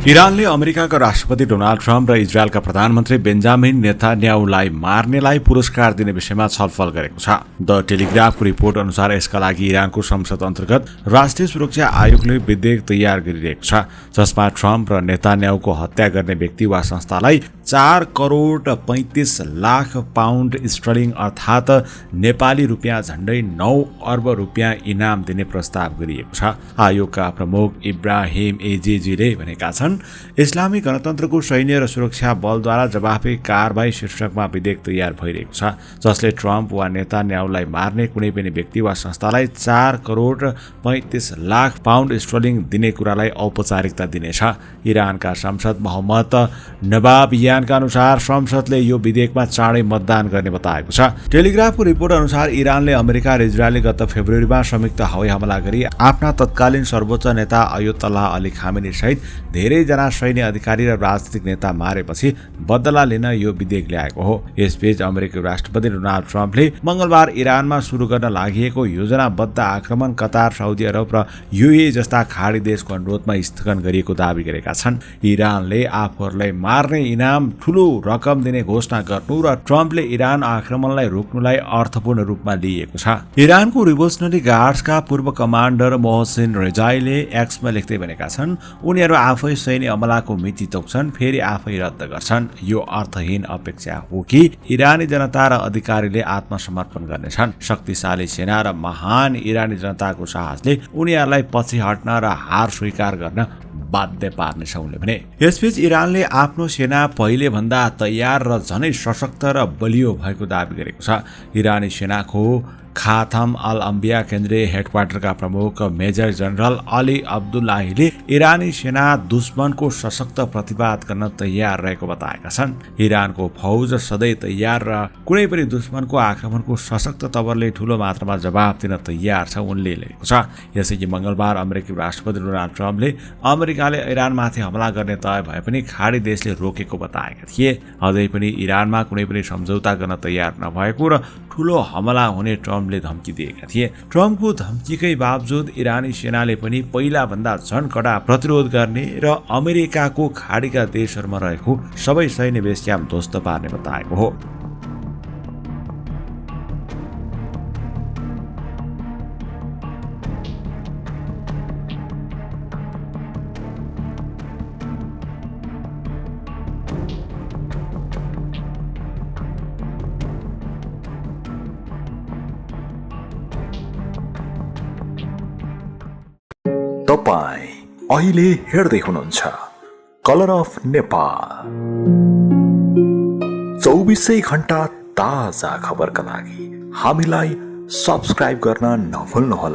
इरानले अमेरिकाका राष्ट्रपति Donald Trump र इजरायलका प्रधानमन्त्री बेन्जामिन नेतान्याहुलाई मार्नेलाई पुरस्कार दिने विषयमा छलफल गरेको छ। द टेलिग्राफको रिपोर्ट अनुसार यसका लागि इरानको संसद अन्तर्गत राष्ट्रिय सुरक्षा आयोगले विधेयक तयार गरिरहेको छ, जसमा ट्रम्प र नेतान्याहुको हत्या गर्ने व्यक्ति वा संस्थालाई 4 करोड 35 लाख पाउन्ड स्टर्लिङ अर्थात् नेपाली रुपियाँ झण्डै 9 अर्ब रुपियाँ इनाम दिने प्रस्ताव गरिएको छ। आयोगका प्रमुख इब्राहिम एजेजीले भनेका छन्, इस्लामी गणतन्त्रको सैन्य र सुरक्षा बलद्वारा जवाफी कारबाही शीर्षकमा विधेयक तयार भइरहेको छ, जसले ट्रम्प वा नेतान्याहुलाई मार्ने कुनै पनि व्यक्ति वा संस्थालाई 4 करोड 35 लाख पाउन्ड स्टर्लिङ दिने कुरालाई औपचारिकता दिनेछ। इरानका सांसद मोहम्मद नबाबियानका अनुसार संसदले यो विधेयकमा चाँडै मतदान गर्ने बताएको छ। टेलिग्राफको रिपोर्ट अनुसार इरानले अमेरिका र इजरायलले गत फेब्रुअरीमा संयुक्त हवाई हमला गरी आफ्ना तत्कालीन सर्वोच्च नेता अयतोल्लाह अली खामेनी सहित धेरैजना सैन्य अधिकारी र राजनीतिक नेता मारेपछि बदला लिन यो विधेयक ल्याएको हो। यसबीच अमेरिकी राष्ट्रपति डोनाल्ड ट्रम्पले मंगलबार इरानमा सुरु गर्न लागि योजनाबद्ध आक्रमण कतार, साउदी अरब र युएई जस्ता खाडी देशको अनुरोधमा स्थगन गरिएको दावी गरेका छन्। इरानले आफूहरूलाई मार्ने इनाम ठूलो रकम दिने घोषणा गर्नु र ट्रम्पले इरान आक्रमणलाई रोक्नुलाई अर्थपूर्ण रूपमा लिएको छ। इरानको रिभोल्युसनरी गार्ड्सका पूर्व कमान्डर मोहसिन रेजाईले एक्समा लेख्दै भनेका छन्, उनीहरू आफै सैन्य हमलाको मिति तोक्छन्, फेरि आफै रद्द गर्छन्। यो अर्थहीन अपेक्षा हो कि इरानी जनता र अधिकारीले आत्मसमर्पण गर्नेछन्। शक्तिशाली सेना र महान इरानी जनताको साहसले उनीहरूलाई पछि हट्न र हार स्वीकार गर्न बाध्य पार्नेछ उनले भने। यसबीच इरानले आफ्नो सेना पहिले भन्दा तयार र झनै सशक्त र बलियो भएको दावी गरेको छ। इरानी सेनाको खाथम अल अम्बिया केन्द्रीय हेडक्वार्टरका प्रमुख मेजर जनरल अली अब्दुल्लाहीले इरानी सेना दुश्मनको सशक्त प्रतिवाद गर्न तयार रहेको बताएका छन्। इरानको फौज सधैँ तयार र कुनै पनि दुश्मनको आक्रमणको सशक्त तवरले ठूलो मात्रामा जवाब दिन तयार छ उनले लेखेको छ। यसैले मंगलबार अमेरिकी राष्ट्रपति डोनाल्ड ट्रम्पले अमेरिकाले इरानमाथि हमला गर्ने तय भए पनि खाडी देशले रोकेको बताएका थिए। अझै पनि इरानमा कुनै पनि सम्झौता गर्न तयार नभएको र ठूलो हमला हुने ट्रम्पले धम्की दिएका थिए। ट्रम्पको धम्कीकै बावजुद इरानी सेनाले पनि पहिला भन्दा झन कडा प्रतिरोध गर्ने र अमेरिकाको खाडीका देशहरूमा रहेको सबै सैन्य बेस क्याम्प ध्वस्त पार्ने बताएको हो। तपाईं अहिले हेर्दै हुनुहुन्छ कलर अफ नेपाल। 24 घण्टा ताजा खबरका लागि हामीलाई सब्स्क्राइब गर्न नभुल्नुहोला।